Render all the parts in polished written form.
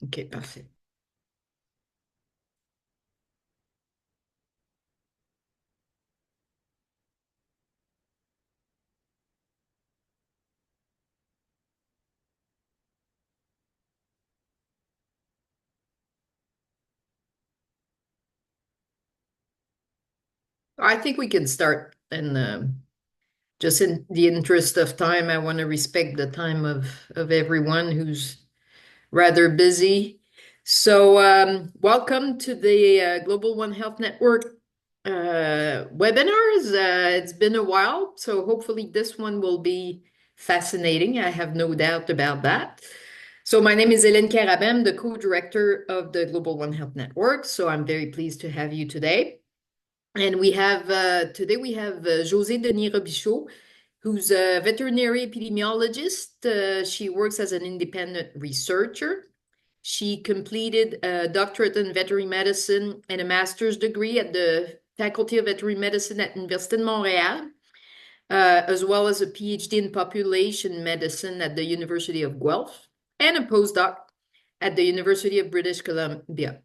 OK, parfait. I think we can start. And just in the interest of time, I want to respect the time of everyone who's rather busy. So, welcome to the Global One Health Network webinars. It's been a while, so hopefully this one will be fascinating. I have no doubt about that. So, my name is Helene Carabin, the co-director of the Global One Health Network. So, I'm very pleased to have you today. And we have today we have José Denis-Robichaud, who's a veterinary epidemiologist. She works as an independent researcher. She completed a doctorate in veterinary medicine and a master's degree at the Faculty of Veterinary Medicine at Université de Montréal, as well as a PhD in population medicine at the University of Guelph and a postdoc at the University of British Columbia.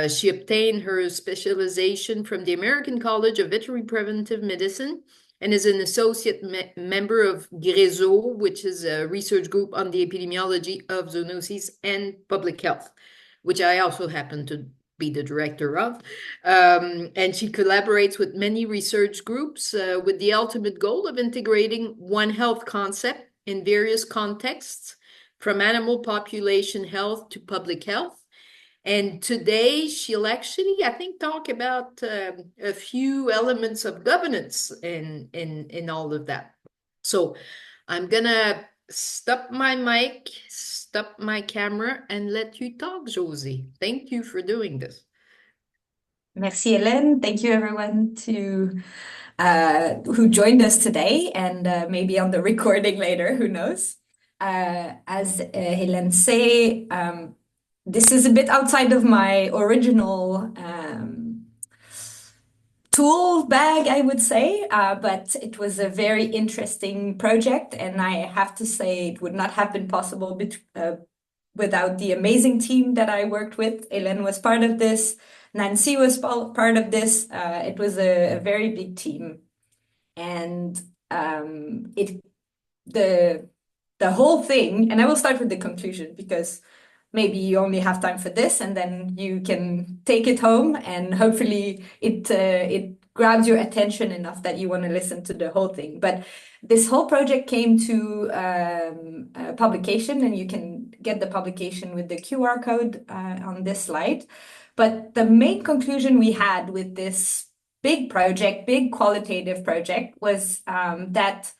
She obtained her specialization from the American College of Veterinary Preventive Medicine and is an associate member of GREZO, which is a research group on the epidemiology of zoonoses and public health, which I also happen to be the director of. And she collaborates with many research groups with the ultimate goal of integrating One Health concept in various contexts, from animal population health to public health. And today she'll actually, I think, talk about a few elements of governance in all of that. So I'm gonna stop my mic, stop my camera, and let you talk, Josie. Thank you for doing this. Merci, Hélène. Thank you, everyone, who joined us today and maybe on the recording later, who knows. As Hélène say, this is a bit outside of my original tool bag, I would say, but it was a very interesting project, and I have to say it would not have been possible without the amazing team that I worked with. Hélène was part of this. Nancy was part of this. It was a very big team, and it the whole thing. And I will start with the conclusion because maybe you only have time for this, and then you can take it home, and hopefully it grabs your attention enough that you want to listen to the whole thing. But this whole project came to publication, and you can get the publication with the QR code on this slide. But the main conclusion we had with this big project, big qualitative project, was that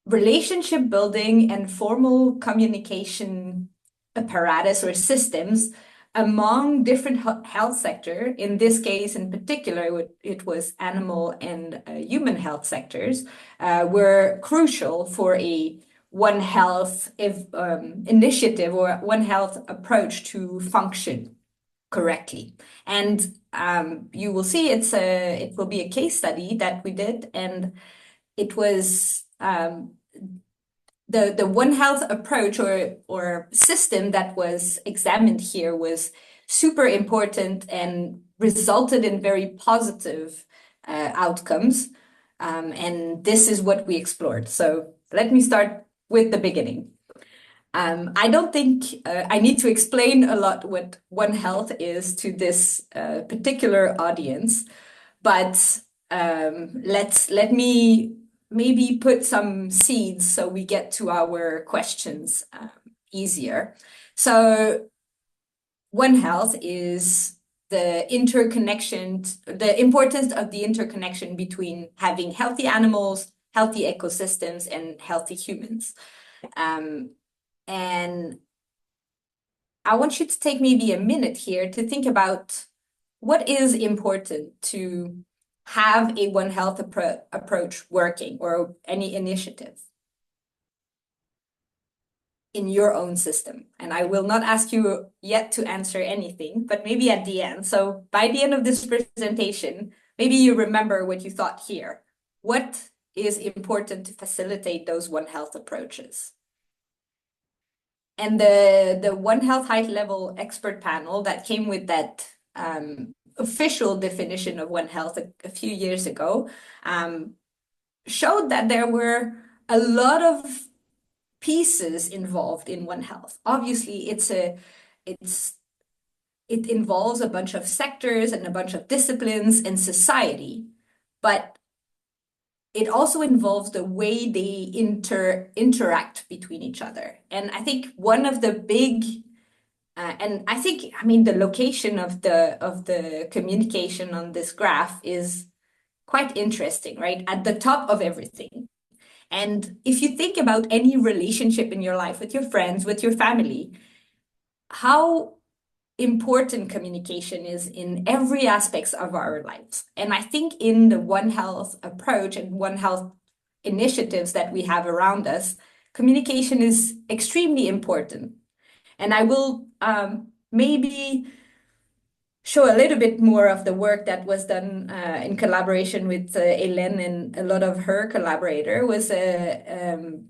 relationship building and formal communication apparatus or systems among different health sector, in this case in particular, it was animal and human health sectors, were crucial for a One Health initiative or One Health approach to function correctly. And you will see it will be a case study that we did, and it was the One Health approach or system that was examined here was super important and resulted in very positive outcomes. And this is what we explored. So let me start with the beginning. I don't think I need to explain a lot what One Health is to this particular audience, but let me maybe put some seeds so we get to our questions easier. So One Health is the importance of the interconnection between having healthy animals, healthy ecosystems, and healthy humans. And I want you to take maybe a minute here to think about what is important to have a One Health approach working, or any initiative in your own system. And I will not ask you yet to answer anything, but maybe at the end. So by the end of this presentation, maybe you remember what you thought here. What is important to facilitate those One Health approaches? And the One Health high level expert panel that came with that official definition of One Health a few years ago showed that there were a lot of pieces involved in One Health. Obviously, it involves a bunch of sectors and a bunch of disciplines and society, but it also involves the way they interact between each other. And I think one of the big and I mean, the location of the communication on this graph is quite interesting, right? At the top of everything. And if you think about any relationship in your life with your friends, with your family, how important communication is in every aspects of our lives. And I think in the One Health approach and One Health initiatives that we have around us, communication is extremely important. And I will maybe show a little bit more of the work that was done in collaboration with Helene and a lot of her collaborator was a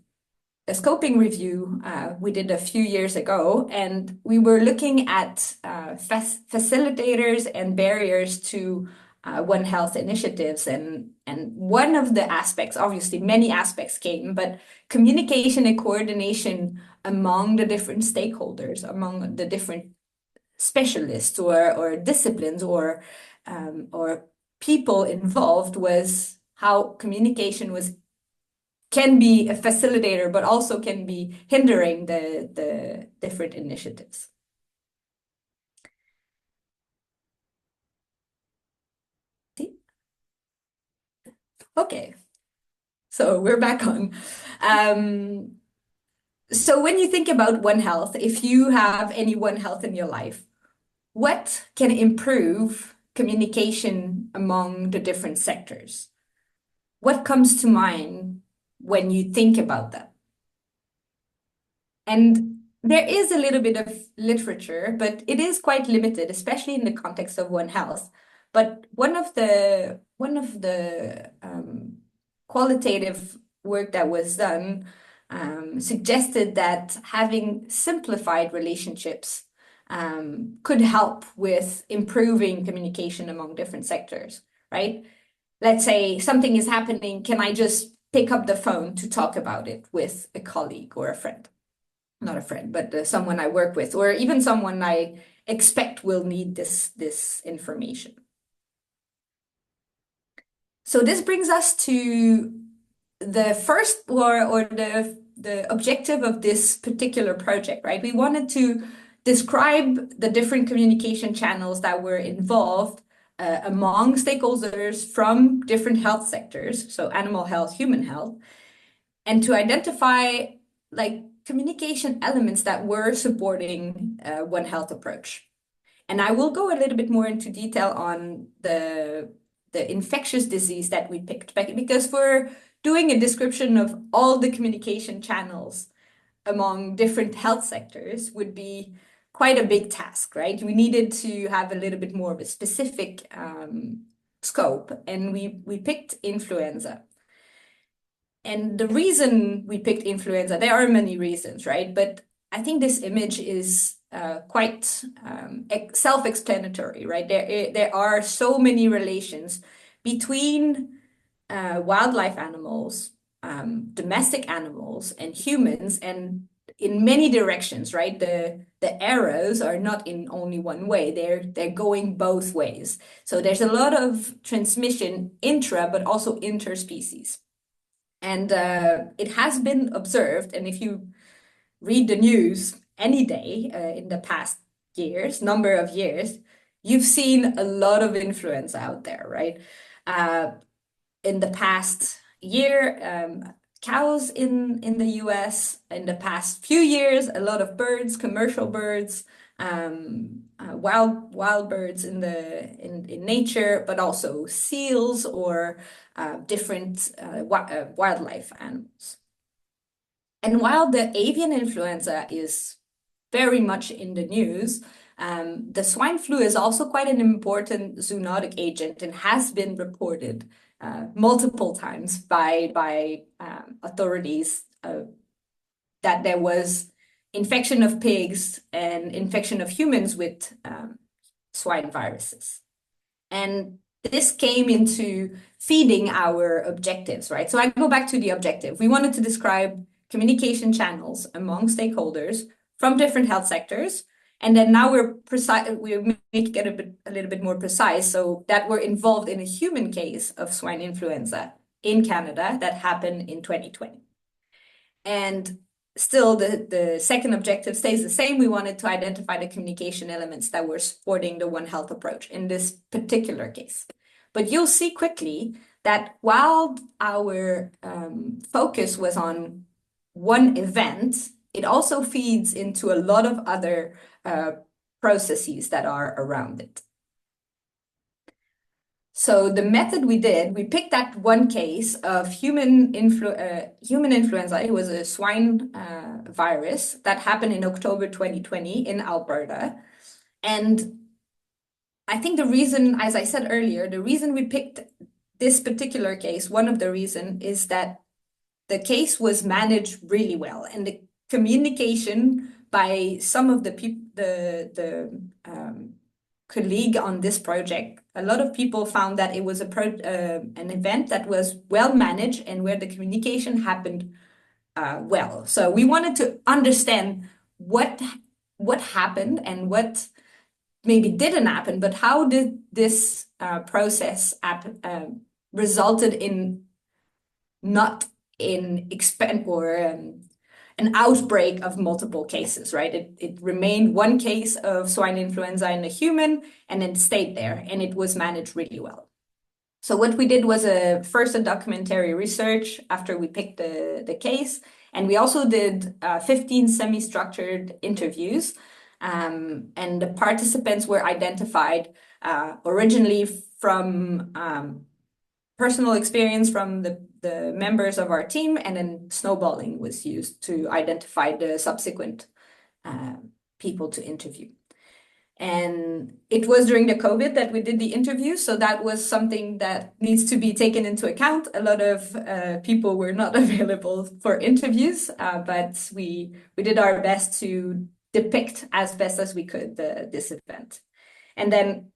scoping review we did a few years ago, and we were looking at facilitators and barriers to One Health initiatives. And one of the aspects, obviously many aspects came, but communication and coordination among the different stakeholders, among the different specialists or disciplines or people involved was how communication can be a facilitator, but also can be hindering the different initiatives. See? Okay, so we're back on. So when you think about One Health, if you have any One Health in your life, what can improve communication among the different sectors? What comes to mind when you think about that? And there is a little bit of literature, but it is quite limited, especially in the context of One Health. But one of the qualitative work that was done suggested that having simplified relationships could help with improving communication among different sectors, right? Let's say something is happening, can I just pick up the phone to talk about it with a colleague or a friend? Not a friend, but someone I work with, or even someone I expect will need this information. So this brings us to the first or the objective of this particular project, right? We wanted to describe the different communication channels that were involved among stakeholders from different health sectors, so animal health, human health, and to identify like communication elements that were supporting One Health approach. And I will go a little bit more into detail on the infectious disease that we picked, because we're doing a description of all the communication channels among different health sectors would be quite a big task, right? We needed to have a little bit more of a specific scope, and we picked influenza. And the reason we picked influenza, there are many reasons, right? But I think this image is quite self-explanatory, right? There are so many relations between wildlife animals, domestic animals, and humans, and in many directions, right? The arrows are not in only one way; they're going both ways. So there's a lot of transmission intra, but also interspecies. And it has been observed, and if you read the news any day in the past number of years, you've seen a lot of influenza out there, right? In the past year, cows in the US, in the past few years, a lot of birds, commercial birds, wild birds in nature, but also seals or different wildlife animals. And while the avian influenza is very much in the news, the swine flu is also quite an important zoonotic agent and has been reported multiple times by authorities that there was infection of pigs and infection of humans with swine viruses. And this came into feeding our objectives, right? So I go back to the objective. We wanted to describe communication channels among stakeholders from different health sectors. And then now we're making it a little bit more precise, so that we're involved in a human case of swine influenza in Canada that happened in 2020. And still, the second objective stays the same. We wanted to identify the communication elements that were supporting the One Health approach in this particular case. But you'll see quickly that while our focus was on one event, it also feeds into a lot of other processes that are around it. So the method we picked that one case of human influenza. It was a swine virus that happened in October 2020 in Alberta. And I think the reason, as I said earlier, the reason we picked this particular case, one of the reasons is that the case was managed really well, and the communication by some of the people, colleague on this project, a lot of people found that it was an event that was well managed and where the communication happened well. So we wanted to understand what happened and what maybe didn't happen, but how did this process resulted in not in expand or an outbreak of multiple cases, right? It remained one case of swine influenza in a human and it stayed there, and it was managed really well. So what we did was first a documentary research after we picked the case, and we also did 15 semi-structured interviews, and the participants were identified originally from personal experience from the members of our team, and then snowballing was used to identify the subsequent people to interview. And it was during the COVID that we did the interview, so that was something that needs to be taken into account. A lot of people were not available for interviews, but we did our best to depict as best as we could this event. And then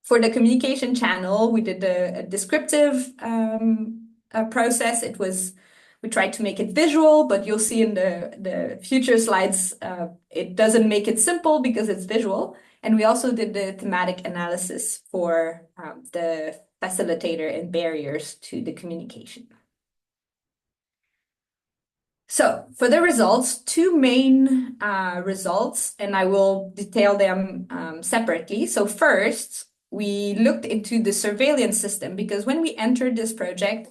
for the communication channel, we did a descriptive process. We tried to make it visual, but you'll see in the future slides, it doesn't make it simple because it's visual. And we also did the thematic analysis for the facilitator and barriers to the communication. So for the results, two main results, and I will detail them separately. So first, we looked into the surveillance system, because when we entered this project,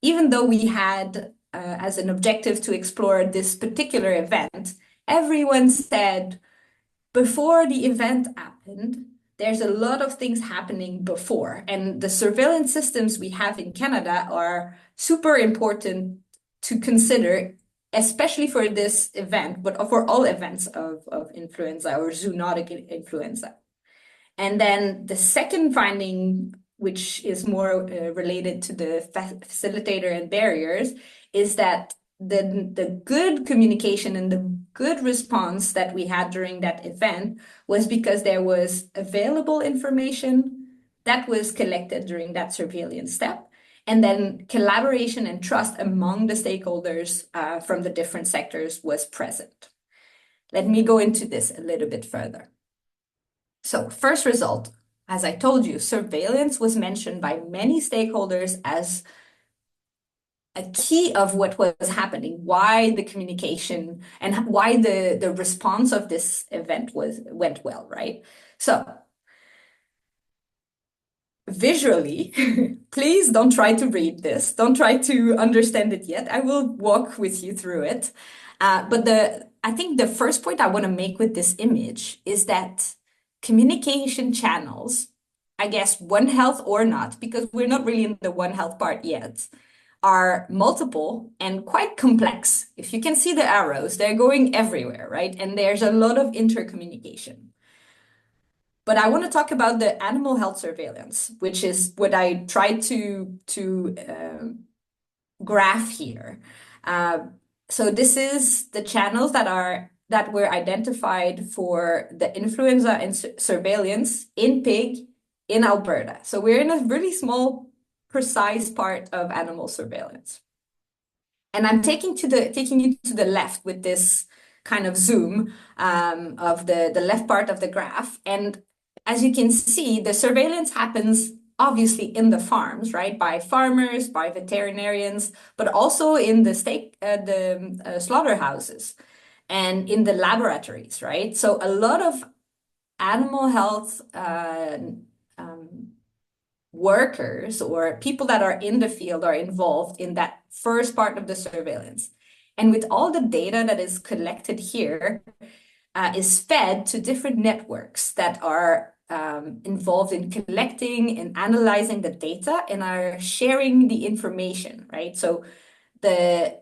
even though we had as an objective to explore this particular event, everyone said before the event happened, there's a lot of things happening before. And the surveillance systems we have in Canada are super important to consider, especially for this event, but for all events of influenza or zoonotic influenza. And then the second finding, which is more related to the facilitator and barriers, is that the good communication and the good response that we had during that event was because there was available information that was collected during that surveillance step, and then collaboration and trust among the stakeholders from the different sectors was present. Let me go into this a little bit further. So first result, as I told you, surveillance was mentioned by many stakeholders as a key of what was happening, why the communication and why the response of this event went well, right? So visually, please don't try to read this. Don't try to understand it yet. I will walk with you through it. But I think the first point I want to make with this image is that communication channels, I guess One Health or not, because we're not really in the One Health part yet, are multiple and quite complex. If you can see the arrows, they're going everywhere, right? And there's a lot of intercommunication. But I want to talk about the animal health surveillance, which is what I tried to graph here. So this is the channels that that were identified for the influenza and surveillance in pig in Alberta. So we're in a really small, precise part of animal surveillance. And I'm taking you to the left with this kind of zoom of the left part of the graph. And as you can see, the surveillance happens obviously in the farms, right? By farmers, by veterinarians, but also in the slaughterhouses and in the laboratories, right? So a lot of animal health workers or people that are in the field are involved in that first part of the surveillance. And with all the data that is collected here, is fed to different networks that are involved in collecting and analyzing the data and are sharing the information, right? So the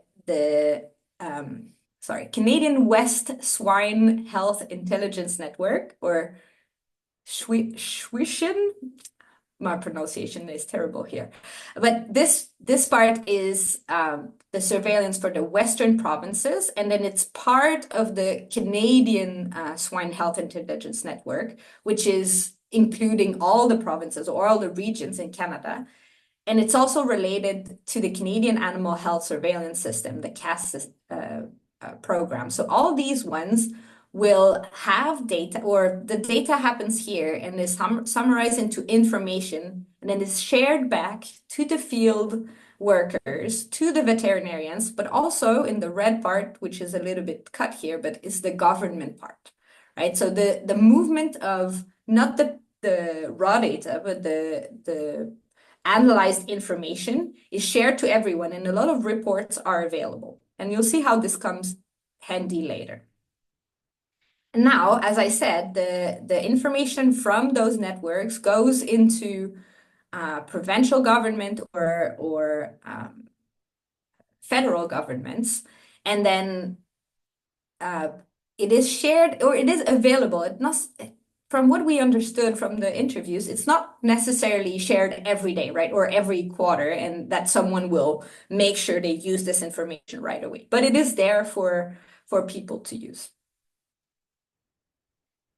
Canadian West Swine Health Intelligence Network, or SWISHIN, my pronunciation is terrible here. But this part is the surveillance for the Western provinces, and then it's part of the Canadian Swine Health Intelligence Network, which is including all the provinces or all the regions in Canada. And it's also related to the Canadian Animal Health Surveillance System, the CAS program. So all these ones will have data, or the data happens here and is summarized into information, and then is shared back to the field workers, to the veterinarians, but also in the red part, which is a little bit cut here, but is the government part, right? So the movement of not the raw data, but the analyzed information is shared to everyone, and a lot of reports are available. And you'll see how this comes handy later. And now, as I said, the information from those networks goes into provincial government or federal governments, and then it is shared, or it is available. It must, from what we understood from the interviews, it's not necessarily shared every day, right? Or every quarter, and that someone will make sure they use this information right away. But it is there for people to use.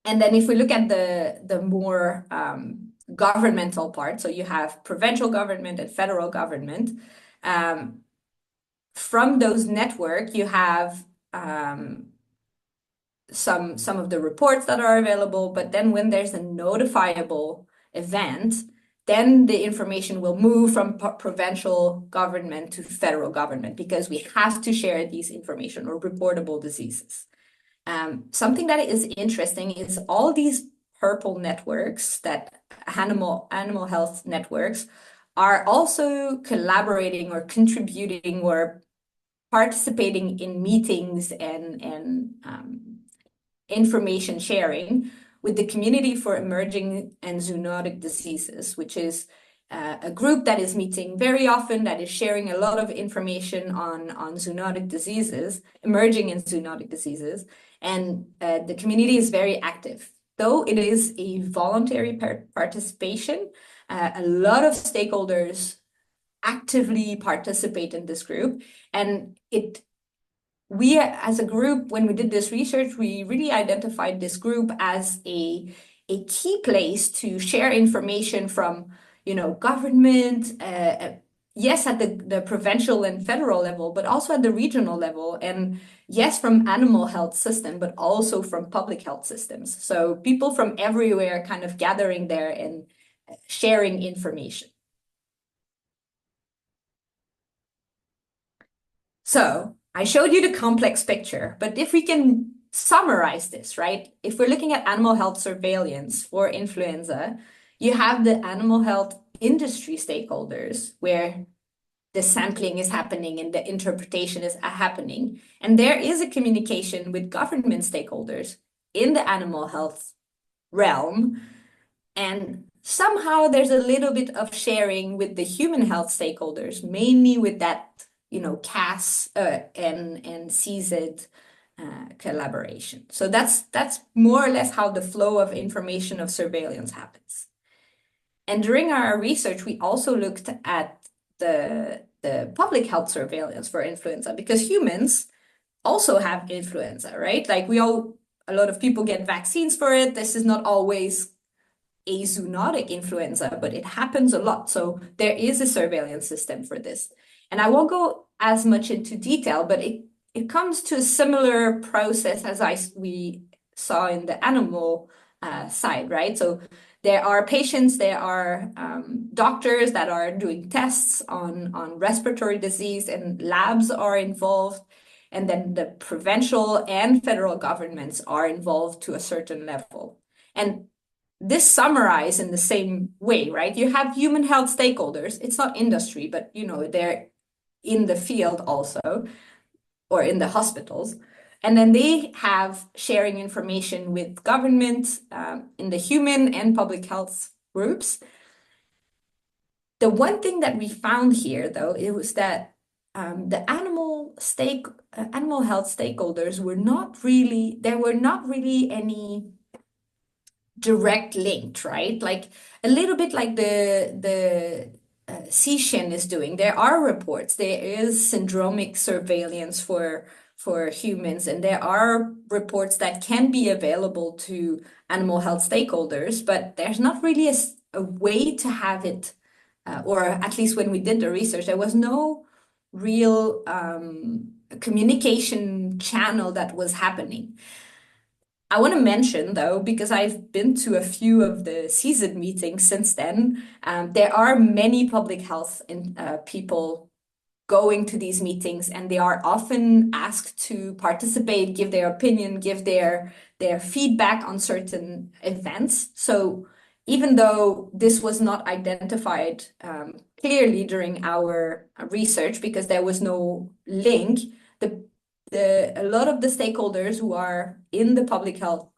And then if we look at the more governmental part, so you have provincial government and federal government, from those network, you have some of the reports that are available, but then when there's a notifiable event, then the information will move from provincial government to federal government, because we have to share these information or reportable diseases. Something that is interesting is all these purple networks, that animal health networks, are also collaborating or contributing or participating in meetings and information sharing with the Community for Emerging and Zoonotic Diseases, which is a group that is meeting very often, that is sharing a lot of information on zoonotic diseases, emerging and zoonotic diseases. And the community is very active. Though it is a voluntary participation, a lot of stakeholders actively participate in this group. And we as a group, when we did this research, we really identified this group as a key place to share information from, government, yes, at the provincial and federal level, but also at the regional level, and yes, from animal health system, but also from public health systems. So people from everywhere kind of gathering there and sharing information. So I showed you the complex picture, but if we can summarize this, right? If we're looking at animal health surveillance for influenza, you have the animal health industry stakeholders, where the sampling is happening and the interpretation is happening. And there is a communication with government stakeholders in the animal health realm. And somehow there's a little bit of sharing with the human health stakeholders, mainly with that, CAS and CZ collaboration. So that's more or less how the flow of information of surveillance happens. And during our research, we also looked at the public health surveillance for influenza, because humans also have influenza, right? Like a lot of people get vaccines for it. This is not always a zoonotic influenza, but it happens a lot. So there is a surveillance system for this. And I won't go as much into detail, but it comes to a similar process as we saw in the animal side, right? So there are patients, there are doctors that are doing tests on respiratory disease, and labs are involved. And then the provincial and federal governments are involved to a certain level. And this summarized in the same way, right? You have human health stakeholders. It's not industry, but they're in the field also, or in the hospitals. And then they have sharing information with government in the human and public health groups. The one thing that we found here, though, it was that the animal health stakeholders were not really, there were not really any direct linked, right? Like a little bit like the CSHIN is doing. There are reports. There is syndromic surveillance for humans, and there are reports that can be available to animal health stakeholders, but there's not really a way to have it, or at least when we did the research, there was no real communication channel that was happening. I want to mention, though, because I've been to a few of the season meetings since then, there are many public health people going to these meetings, and they are often asked to participate, give their opinion, give their feedback on certain events. So even though this was not identified clearly during our research, because there was no link, a lot of the stakeholders who are in the public health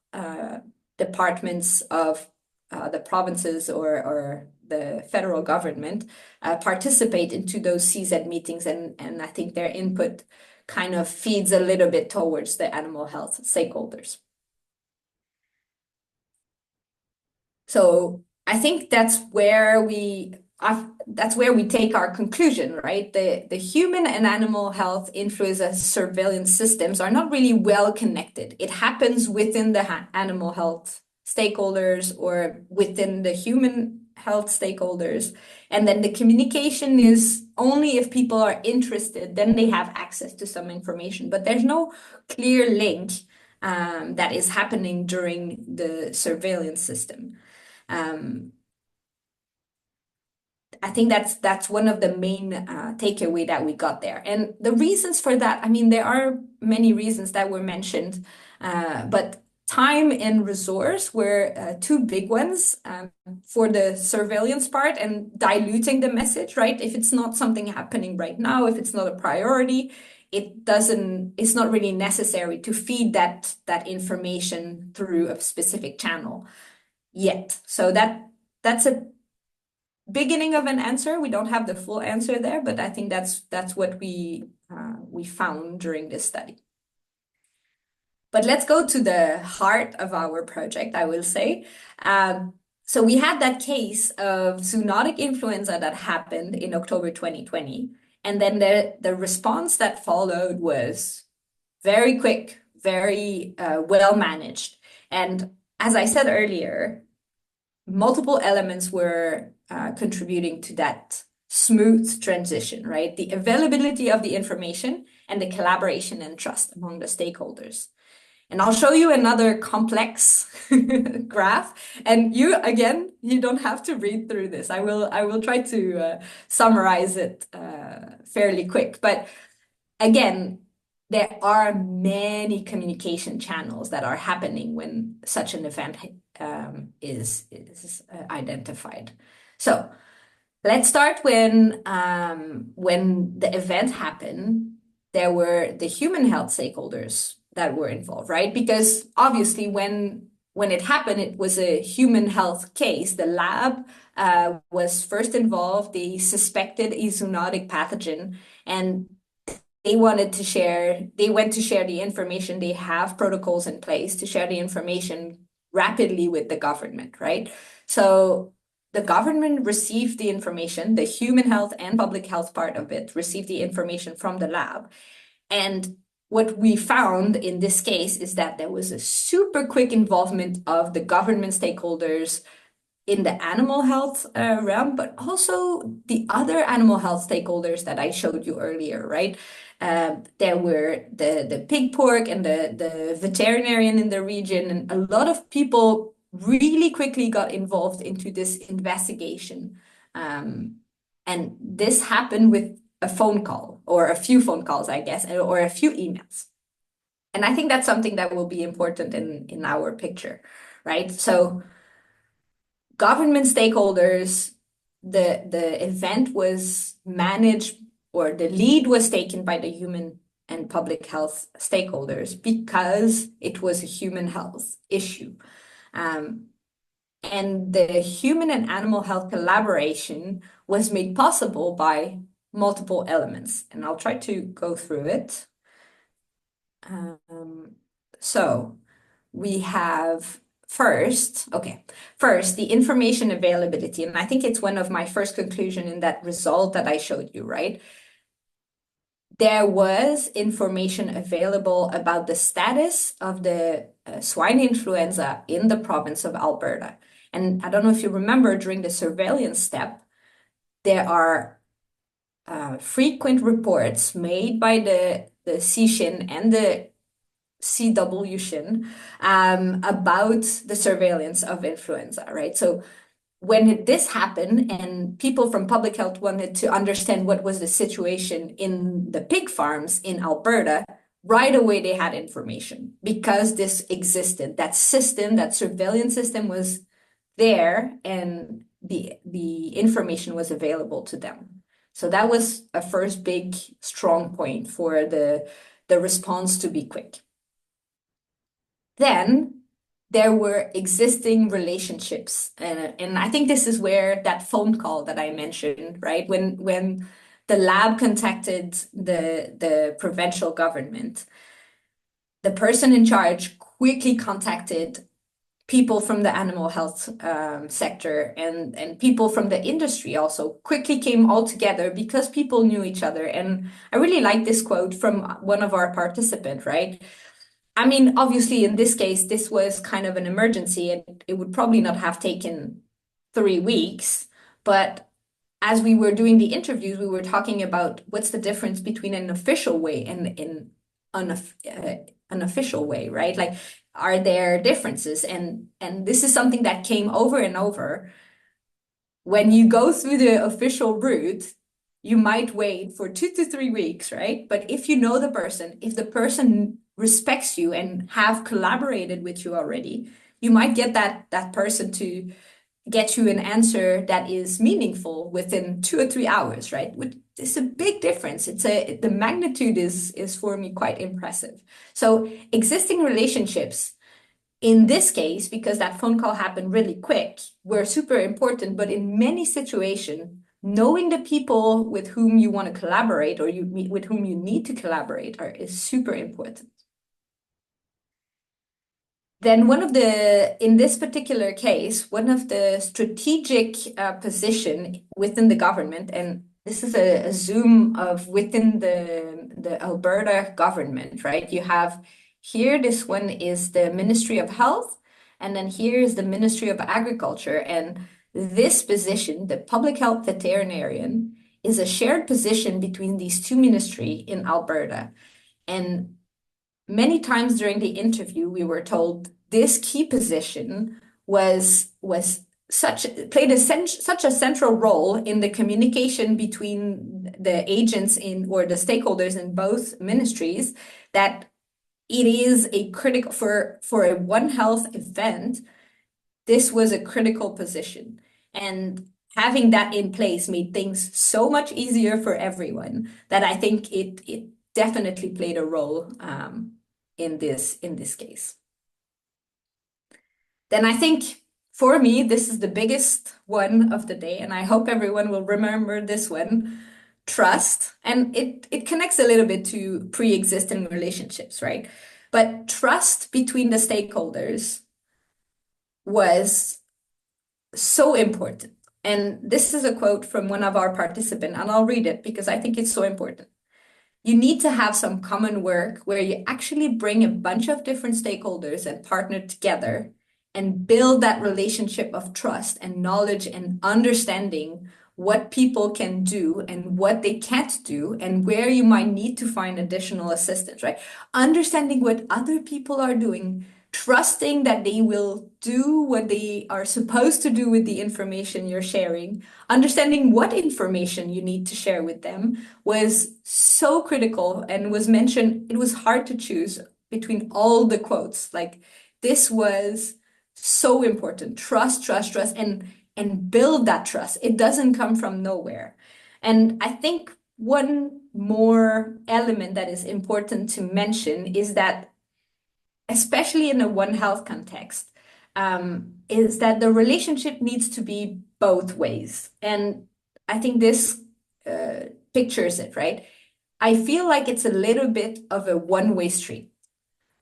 departments of the provinces or the federal government participate into those CZ meetings, and I think their input kind of feeds a little bit towards the animal health stakeholders. So I think that's where we take our conclusion, right? The human and animal health influenza surveillance systems are not really well connected. It happens within the animal health stakeholders or within the human health stakeholders. And then the communication is only if people are interested, then they have access to some information. But there's no clear link that is happening during the surveillance system. I think that's one of the main takeaway that we got there. And the reasons for that, I mean, there are many reasons that were mentioned, but time and resource were two big ones for the surveillance part and diluting the message, right? If it's not something happening right now, if it's not a priority, it's not really necessary to feed that information through a specific channel yet. So that's a beginning of an answer. We don't have the full answer there, but I think that's what we found during this study. But let's go to the heart of our project, I will say. So we had that case of zoonotic influenza that happened in October 2020. And then the response that followed was very quick, very well managed. And as I said earlier, multiple elements were contributing to that smooth transition, right? The availability of the information and the collaboration and trust among the stakeholders. And I'll show you another complex graph. And you don't have to read through this. I will try to summarize it fairly quick. But again, there are many communication channels that are happening when such an event is identified. So let's start when the event happened. There were the human health stakeholders that were involved, right? Because obviously when it happened, it was a human health case. The lab was first involved. They suspected a zoonotic pathogen, and they went to share the information. They have protocols in place to share the information rapidly with the government, right? So the government received the information, the human health and public health part of it received the information from the lab. And what we found in this case is that there was a super quick involvement of the government stakeholders in the animal health realm, but also the other animal health stakeholders that I showed you earlier, right? There were the pig pork and the veterinarian in the region, and a lot of people really quickly got involved into this investigation. And this happened with a phone call or a few phone calls, I guess, or a few emails. And I think that's something that will be important in our picture, right? So government stakeholders, the event was managed, or the lead was taken by the human and public health stakeholders because it was a human health issue. And the human and animal health collaboration was made possible by multiple elements. And I'll try to go through it. So we have first the information availability. And I think it's one of my first conclusion in that result that I showed you, right? There was information available about the status of the swine influenza in the province of Alberta. And I don't know if you remember, during the surveillance step, there are frequent reports made by the CSHIN and the CW Shin about the surveillance of influenza, right? So when this happened and people from public health wanted to understand what was the situation in the pig farms in Alberta, right away they had information because this existed. That system, that surveillance system was there, and the information was available to them. So that was a first big strong point for the response to be quick. Then there were existing relationships. And I think this is where that phone call that I mentioned, right? When the lab contacted the provincial government, the person in charge quickly contacted people from the animal health sector, and people from the industry also quickly came all together because people knew each other. And I really like this quote from one of our participants, right? I mean, obviously, in this case, this was kind of an emergency, and it would probably not have taken 3 weeks. But as we were doing the interviews, we were talking about what's the difference between an official way and an unofficial way, right? Like, are there differences? And this is something that came over and over. When you go through the official route, you might wait for 2 to 3 weeks, right? But if you know the person, if the person respects you and have collaborated with you already, you might get that person to get you an answer that is meaningful within 2 or 3 hours, right? It's a big difference. The magnitude is for me quite impressive. So existing relationships in this case, because that phone call happened really quick, were super important. But in many situations, knowing the people with whom you want to collaborate, or with whom you need to collaborate, is super important. Then in this particular case, one of the strategic position within the government, and this is a zoom of within the Alberta government, right? You have here, this one is the Ministry of Health, and then here is the Ministry of Agriculture. And this position, the public health veterinarian, is a shared position between these two ministries in Alberta. And many times during the interview, we were told this key position played such a central role in the communication between the agents or the stakeholders in both ministries, that it is a critical for a One Health event. This was a critical position, and having that in place made things so much easier for everyone, that I think it definitely played a role in this case. Then I think for me, this is the biggest one of the day, and I hope everyone will remember this one: trust. And it connects a little bit to pre-existing relationships, right? But trust between the stakeholders was so important. And this is a quote from one of our participants, and I'll read it because I think it's so important. you need to have some common work where you actually bring a bunch of different stakeholders and partner together and build that relationship of trust and knowledge and understanding what people can do and what they can't do and where you might need to find additional assistance, right? Understanding what other people are doing, trusting that they will do what they are supposed to do with the information you're sharing, understanding what information you need to share with them was so critical and was mentioned. It was hard to choose between all the quotes. Like this was so important. Trust, trust, trust, and build that trust. It doesn't come from nowhere. And I think one more element that is important to mention is that, especially in a One Health context, is that the relationship needs to be both ways. And I think this pictures it, right? I feel like it's a little bit of a one-way street.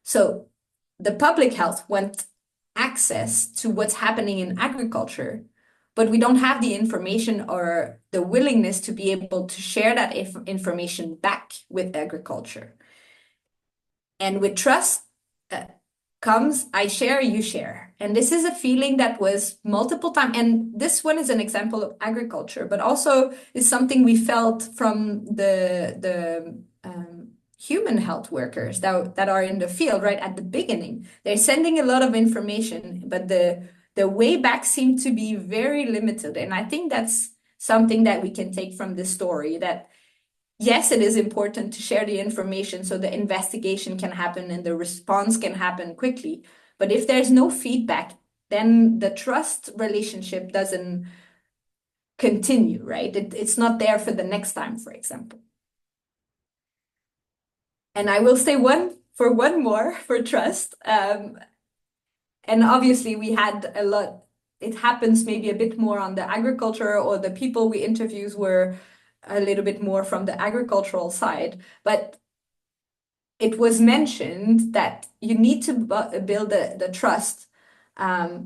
So the public health wants access to what's happening in agriculture, but we don't have the information or the willingness to be able to share that information back with agriculture. And with trust comes, I share, you share. And this is a feeling that was multiple times. And this one is an example of agriculture, but also is something we felt from the human health workers that are in the field right at the beginning. They're sending a lot of information, but the way back seemed to be very limited. And I think that's something that we can take from this story, that yes, it is important to share the information so the investigation can happen and the response can happen quickly. But if there's no feedback, then the trust relationship doesn't continue, right? It's not there for the next time, for example. And I will say one more for trust. And obviously we had a lot, it happens maybe a bit more on the agriculture, or the people we interviewed were a little bit more from the agricultural side. But it was mentioned that you need to build the trust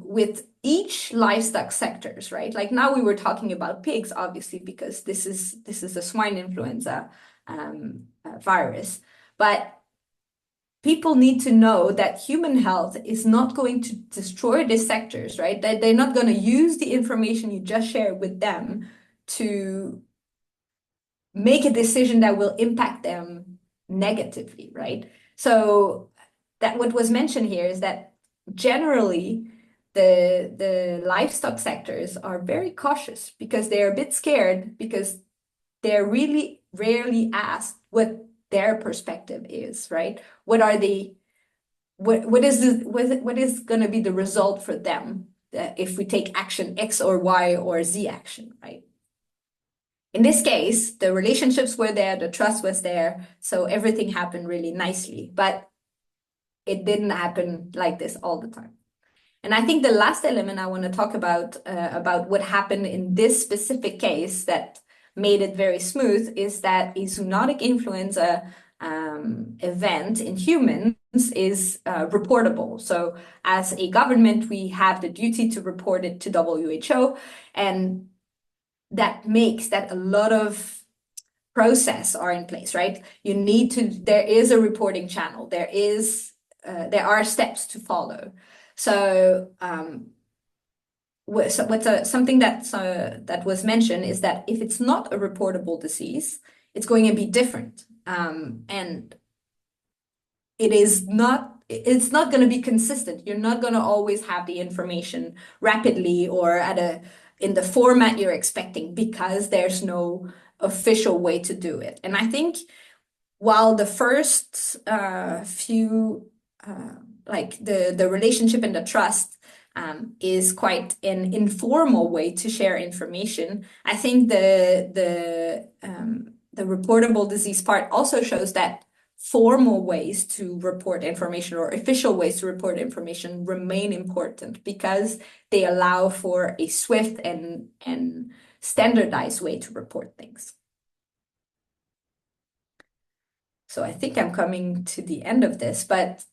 with each livestock sectors, right? Like now we were talking about pigs, obviously, because this is a swine influenza virus. But people need to know that human health is not going to destroy these sectors, right? That they're not going to use the information you just shared with them to make a decision that will impact them negatively, right? So that what was mentioned here is that generally the livestock sectors are very cautious because they're a bit scared, because they're really rarely asked what their perspective is, right? What is going to be the result for them if we take action X or Y or Z action, right? In this case, the relationships were there, the trust was there, so everything happened really nicely, but it didn't happen like this all the time. And I think the last element I want to talk about what happened in this specific case that made it very smooth is that a zoonotic influenza event in humans is reportable. So as a government, we have the duty to report it to WHO, and that makes that a lot of process are in place, right? There is a reporting channel, there are steps to follow. So something that was mentioned is that if it's not a reportable disease, it's going to be different. And it's not going to be consistent. You're not going to always have the information rapidly or in the format you're expecting, because there's no official way to do it. And I think while the first few, like the relationship and the trust is quite an informal way to share information, I think the reportable disease part also shows that formal ways to report information or official ways to report information remain important, because they allow for a swift and standardized way to report things. So I think I'm coming to the end of this, but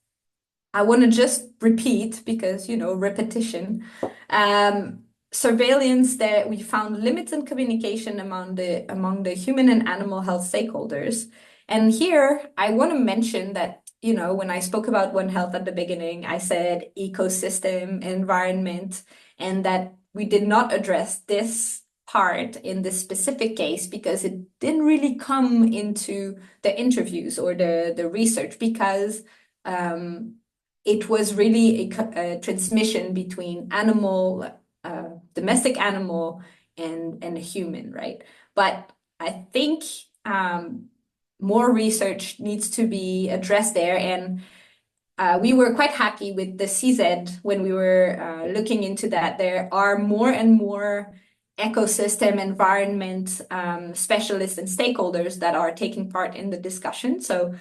I want to just repeat, because, repetition. Surveillance, that we found limits in communication among the human and animal health stakeholders. And here I want to mention that, when I spoke about One Health at the beginning, I said ecosystem, environment, and that we did not address this part in this specific case because it didn't really come into the interviews or the research because it was really a transmission between domestic animal and a human, right? But I think more research needs to be addressed there. And we were quite happy with the CZ when we were looking into that. There are more and more ecosystem environment specialists and stakeholders that are taking part in the discussion. So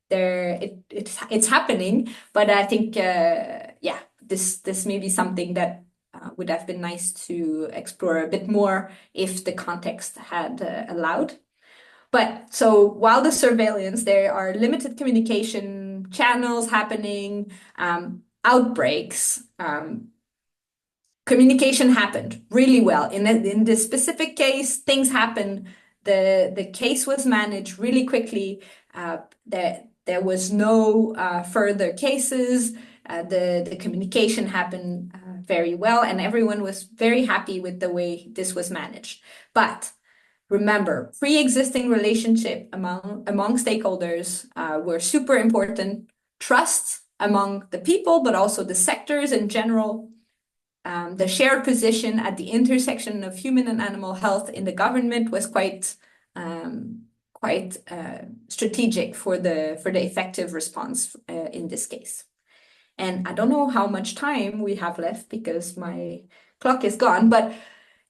it's happening. But I think yeah, this may be something that would have been nice to explore a bit more if the context had allowed. But so while the surveillance, there are limited communication channels happening, outbreaks. Communication happened really well. In this specific case, things happened. The case was managed really quickly. There was no further cases. The communication happened very well, and everyone was very happy with the way this was managed. But remember, pre-existing relationship among stakeholders were super important. Trust among the people, but also the sectors in general. The shared position at the intersection of human and animal health in the government was quite strategic for the effective response in this case. And I don't know how much time we have left because my clock is gone, but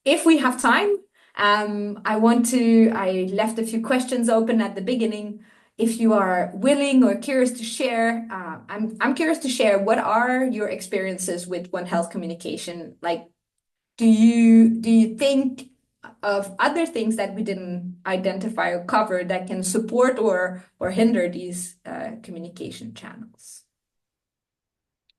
if we have time, I left a few questions open at the beginning. If you are willing or curious to share, I'm curious to share what are your experiences with One Health communication? Like, do you think of other things that we didn't identify or cover that can support or hinder these communication channels?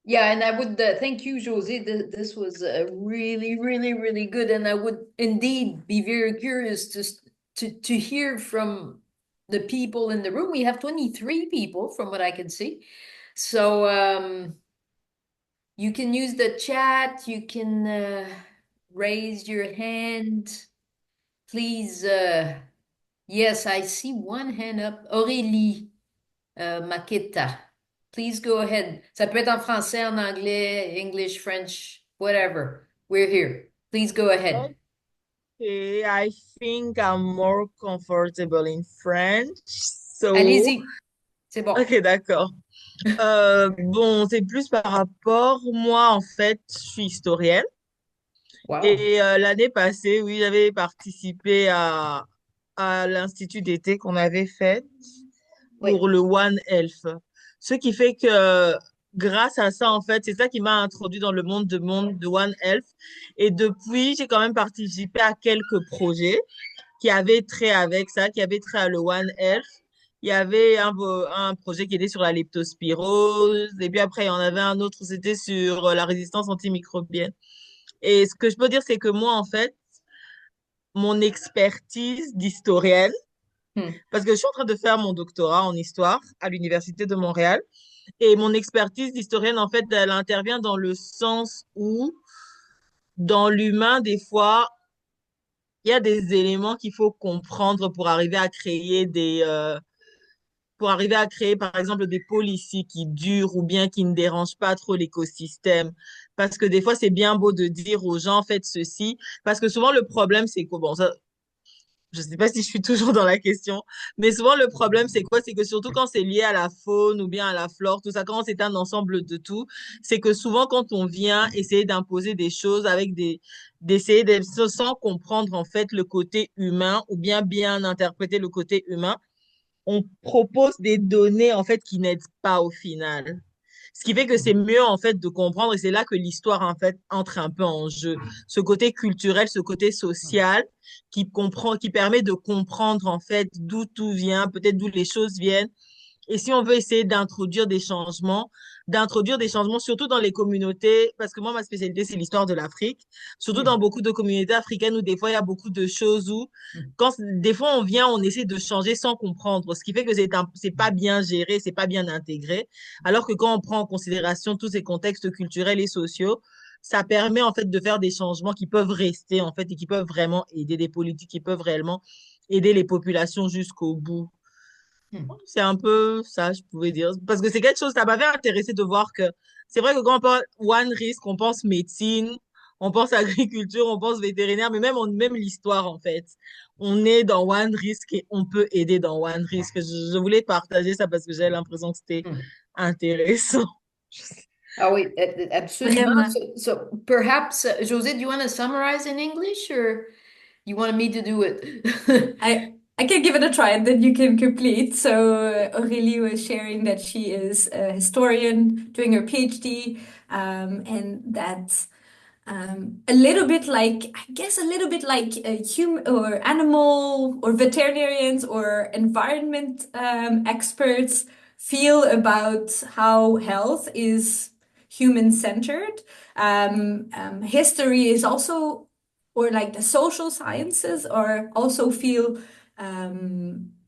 Yeah, and I would thank you, José. This was really, really, really good, and I would indeed be very curious to hear from the people in the room. We have 23 people, from what I can see. So you can use the chat. You can raise your hand, please. Yes, I see one hand up. Aurélie Maqueta. Please go ahead. Ça peut être en français, en anglais, English, French, whatever. We're here. Please go ahead. Okay, I think I'm more comfortable in French. So, Allez-y. C'est bon. ok, d'accord. Bon, c'est plus par rapport, moi, en fait, je suis historienne. Wow. Et l'année passée, oui, j'avais participé à l'institut d'été qu'on avait fait Oui. pour le One Health. Ce qui fait que grâce à ça, en fait, c'est ça qui m'a introduit dans le monde de One Health. Et depuis, j'ai quand même participé à quelques projets qui avaient trait avec ça, qui avaient trait à le One Health. Il y avait un projet qui était sur la leptospirose, et puis après, il y en avait un autre, c'était sur la résistance antimicrobienne. Et ce que je peux dire, c'est que moi, en fait, mon expertise d'historienne, Hmm. parce que je suis en train de faire mon doctorat en histoire à l'Université de Montréal, et mon expertise d'historienne, en fait, elle intervient dans le sens où, dans l'humain, des fois, il y a des éléments qu'il faut comprendre pour arriver à créer, par exemple, des policies qui durent ou bien qui ne dérangent pas trop l'écosystème. Parce que des fois, c'est bien beau de dire aux gens, faites ceci. Parce que souvent, le problème, c'est que, bon, ça, je sais pas si je suis toujours dans la question, mais souvent, le problème, c'est quoi? C'est que surtout quand c'est lié à la faune ou bien à la flore, tout ça, quand c'est un ensemble de tout, c'est que souvent, quand on vient essayer d'imposer des choses d'essayer sans comprendre, en fait, le côté humain ou bien interpréter le côté humain, on propose des données en fait qui n'aident pas au final. Ce qui fait que c'est mieux en fait de comprendre et c'est là que l'histoire en fait entre un peu en jeu. Ce côté culturel, ce côté social qui permet de comprendre en fait d'où tout vient, peut-être d'où les choses viennent Et si on veut essayer d'introduire des changements surtout dans les communautés, parce que moi, ma spécialité, c'est l'histoire de l'Afrique, surtout dans beaucoup de communautés africaines où des fois, il y a beaucoup de choses où, quand des fois, on vient, on essaie de changer sans comprendre, ce qui fait que c'est pas bien géré, c'est pas bien intégré. Alors que quand on prend en considération tous ces contextes culturels et sociaux, ça permet en fait de faire des changements qui peuvent rester en fait et qui peuvent vraiment aider des politiques qui peuvent réellement aider les populations jusqu'au bout. C'est un peu ça, je pouvais dire. Parce que c'est quelque chose, ça m'avait intéressé de voir que c'est vrai que quand on parle One Risk, on pense médecine, on pense agriculture, on pense vétérinaire, mais même l'histoire, en fait. On est dans One Risk et on peut aider dans One Risk. Je voulais partager ça parce que j'ai l'impression que c'était intéressant. Ah oui, absolument. Vraiment. So perhaps, José, do you want to summarize in English or you wanted me to do it? I can give it a try and then you can complete. So Aurélie was sharing that she is a historian doing her PhD, and that a little bit like, I guess, a little bit like human or animal or veterinarians or environment experts feel about how health is human-centered. History is also, or like the social sciences, are also feel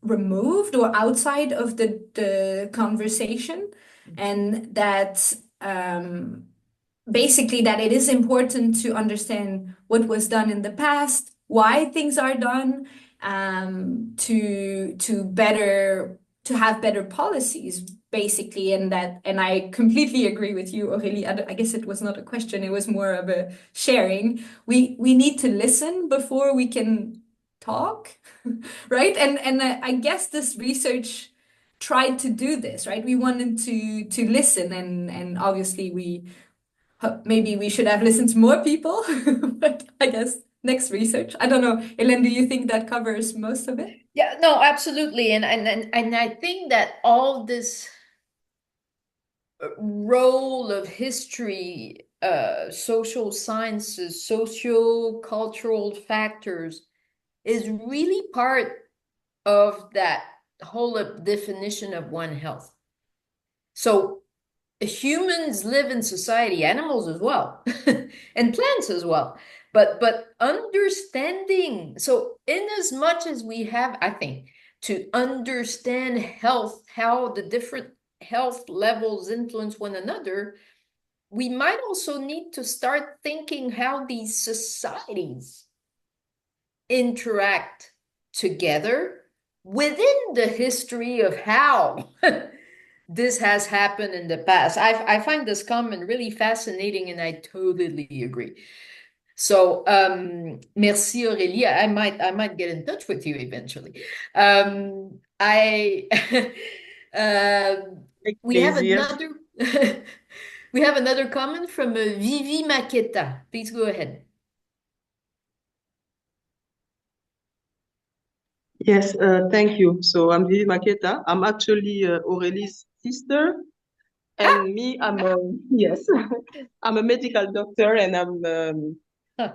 removed or outside of the conversation, and that basically that it is important to understand what was done in the past, why things are done, to have better policies, basically. And I completely agree with you, Aurélie. I guess it was not a question, it was more of a sharing. We need to listen before we can talk, right? And I guess this research tried to do this, right? We wanted to listen, and obviously maybe we should have listened to more people, but I guess next research. I don't know. Hélène, do you think that covers most of it? Yeah, no, absolutely. And I think that all this role of history, social sciences, socio-cultural factors is really part of that whole definition of One Health. So humans live in society, animals as well, and plants as well. But understanding, so in as much as we have, I think, to understand health, how the different health levels influence one another, we might also need to start thinking how these societies interact together within the history of how this has happened in the past. I find this comment really fascinating, and I totally agree. So, merci Aurélie. I might get in touch with you eventually. I Avec we have plaisir. another we have another comment from Vivi Maqueta. Please go ahead. Yes, thank you. So I'm Vivi Maketa. I'm actually Aurélie's sister, and me, yes, I'm a medical doctor, and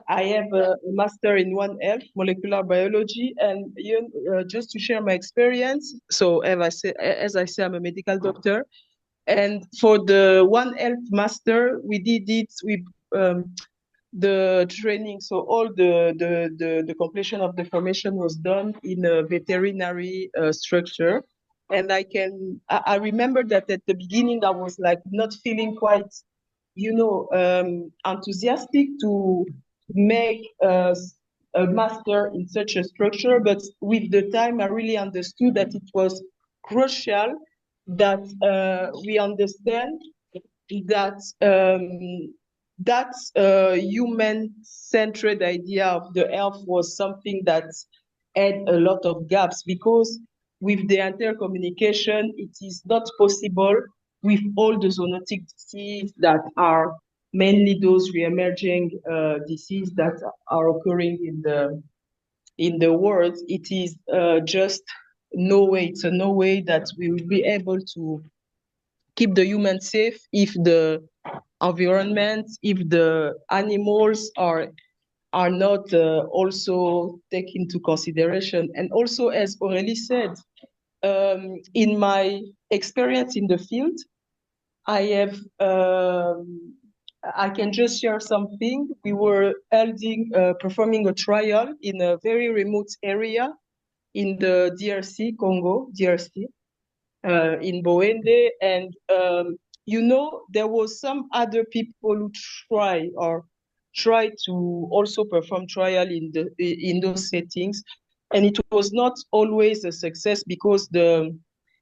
I have a master in One Health, molecular biology, and just to share my experience. So as I say, I'm a medical doctor, and for the One Health master, we did it with the training. So all the completion of the formation was done in a veterinary structure. And I remember that at the beginning, I was like not feeling quite, enthusiastic to make a master in such a structure. But with the time, I really understood that it was crucial that we understand that that human-centered idea of the health was something that had a lot of gaps, because with the intercommunication, it is not possible with all the zoonotic diseases that are mainly those re-emerging diseases that are occurring in the world. It is just no way. It's a no way that we will be able to keep the human safe if the environment, if the animals are not also taken into consideration. And also, as Aurélie said, in my experience in the field. I can just share something. We were performing a trial in a very remote area in the DRC, Congo, DRC, in Boende. And, there was some other people who try to also perform trial in those settings. And it was not always a success because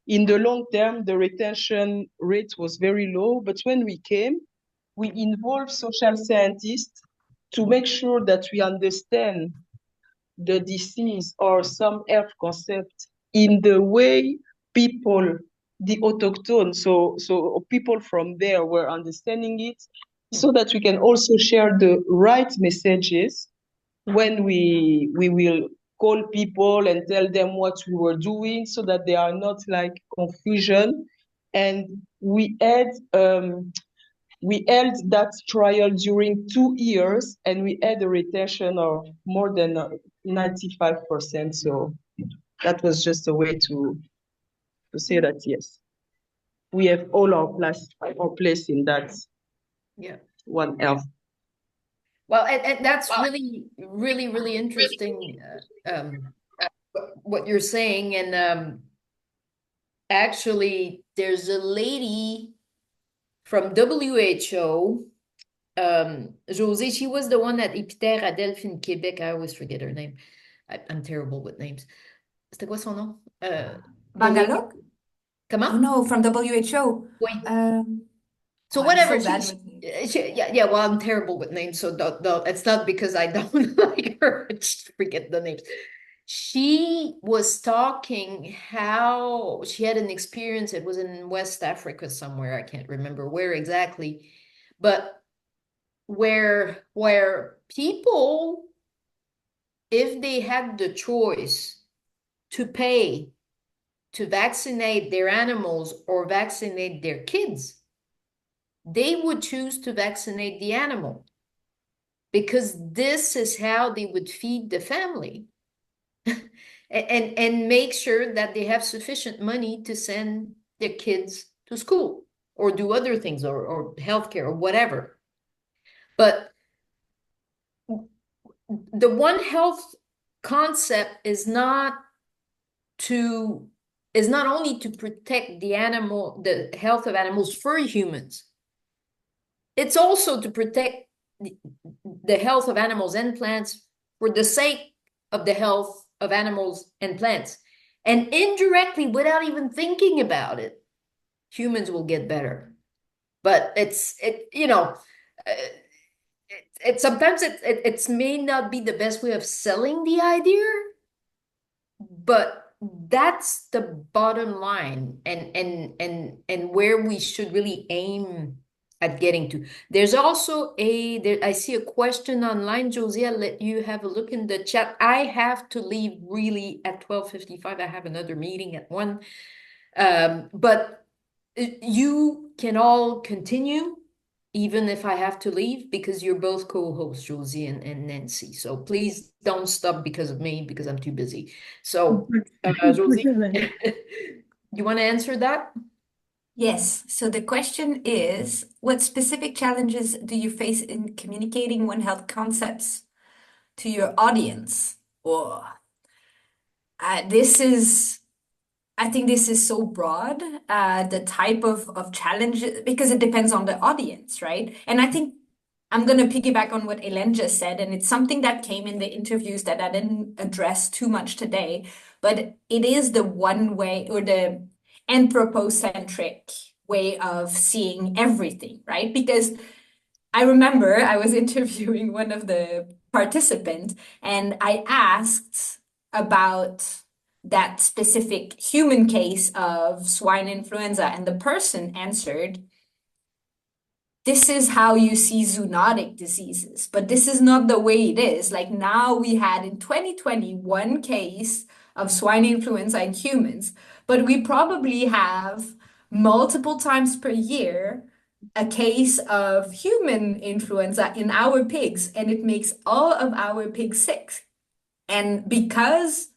in the long term, the retention rate was very low. But when we came, we involved social scientists to make sure that we understand the disease or some health concept in the way people, the autochtone, so people from there were understanding it, so that we can also share the right messages when we will call people and tell them what we were doing, so that they are not like confusion. And we held that trial during 2 years, and we had a retention of more than 95%. So that was just a way to say that, yes, we have all our place in that Yeah. One Health. Well, and that's really, really, really interesting, what you're saying. And actually, there's a lady from WHO, José, she was the one at Épithère à Delphes in Québec. I always forget her name. I'm terrible with names. C'était quoi son nom? Bangalore? Comment? Oh no, from WHO. Oui. So I'm whatever. so bad with names. Yeah, well, I'm terrible with names, so it's not because I don't like her. I just forget the names. She was talking how she had an experience. It was in West Africa somewhere. I can't remember where exactly, but where people, if they had the choice to pay to vaccinate their animals or vaccinate their kids, they would choose to vaccinate the animal, because this is how they would feed the family and make sure that they have sufficient money to send their kids to school or do other things, or healthcare or whatever. But the One Health concept is not only to protect the health of animals for humans. It's also to protect the health of animals and plants for the sake of the health of animals and plants. And indirectly, without even thinking about it, humans will get better. But sometimes it may not be the best way of selling the idea, but that's the bottom line, and where we should really aim at getting to. There's also I see a question online, Josie. I'll let you have a look in the chat. I have to leave really at 12:55. I have another meeting at 1. But you can all continue, even if I have to leave, because you're both co-hosts, Josie and Nancy. So please don't stop because of me, because I'm too busy. So, Josie, you want to answer that? Yes. So the question is, what specific challenges do you face in communicating One Health concepts to your audience? Or I think this is so broad, the type of challenge, because it depends on the audience, right? And I think I'm going to piggyback on what Helene just said, and it's something that came in the interviews that I didn't address too much today, but it is the one way, or the anthropocentric way of seeing everything, right? Because I remember I was interviewing one of the participants, and I asked about that specific human case of swine influenza, and the person answered, this is how you see zoonotic diseases, but this is not the way it is. Like, now we had in 2020 one case of swine influenza in humans, but we probably have multiple times per year a case of human influenza in our pigs, and it makes all of our pigs sick. And because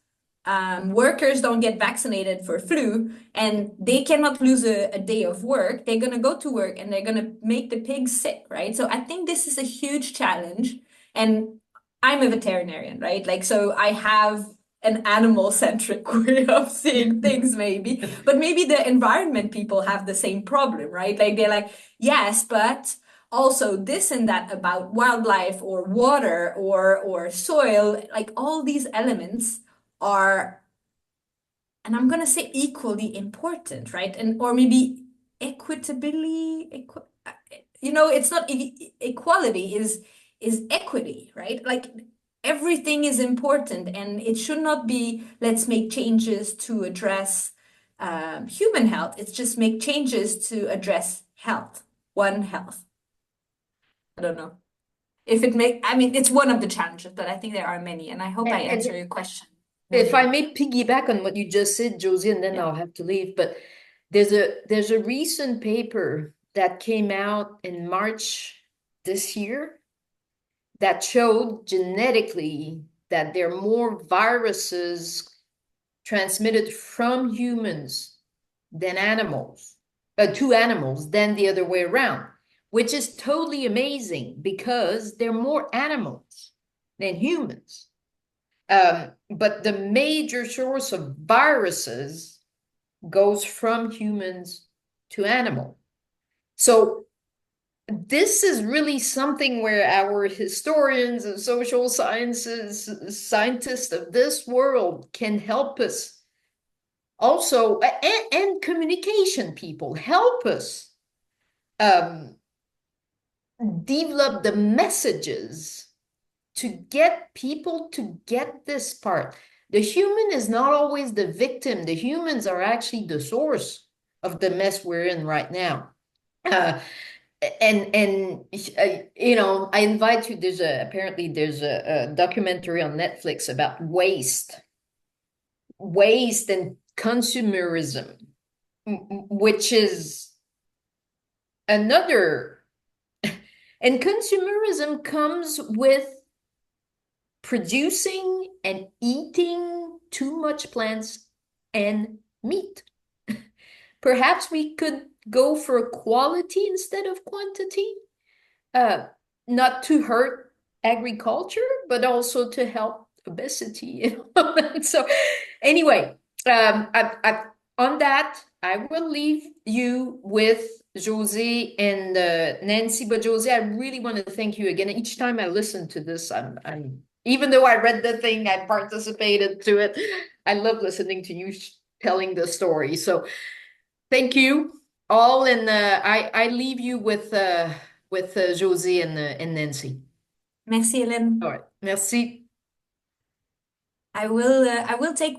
workers don't get vaccinated for flu and they cannot lose a day of work, they're going to go to work and they're going to make the pigs sick, right? So I think this is a huge challenge. And I'm a veterinarian, right? Like, so I have an animal-centric way of seeing things, maybe, but maybe the environment people have the same problem, right? Like, they're like, yes, but also this and that about wildlife or water or soil, like all these elements are, and I'm gonna say equally important, right? And or maybe equitably, it's not equality is equity, right? Like everything is important, and it should not be let's make changes to address human health. It's just make changes to address health, one health. I don't know if it make. I mean, it's one of the challenges, but I think there are many, and I hope I And answer your question. if I may piggyback on what you just said, Josie, and then Yeah. I'll have to leave, but there's a recent paper that came out in March this year that showed genetically that there are more viruses transmitted from humans than animals, to animals than the other way around, which is totally amazing because there are more animals than humans. But the major source of viruses goes from humans to animal. So this is really something where our historians and social sciences, scientists of this world can help us also, and communication people help us develop the messages to get people to get this part. The human is not always the victim. The humans are actually the source of the mess we're in right now. I invite you. Apparently there's a documentary on Netflix about waste and consumerism, which is another. And consumerism comes with producing and eating too much plants and meat. Perhaps we could go for quality instead of quantity, not to hurt agriculture, but also to help obesity. So anyway, on that, I will leave you with José and Nancy. But José, I really want to thank you again. Each time I listen to this, I'm even though I read the thing, I participated to it. I love listening to you telling the story. So thank you all, and I leave you with José and Nancy. Merci, Helene. All right, merci. I will take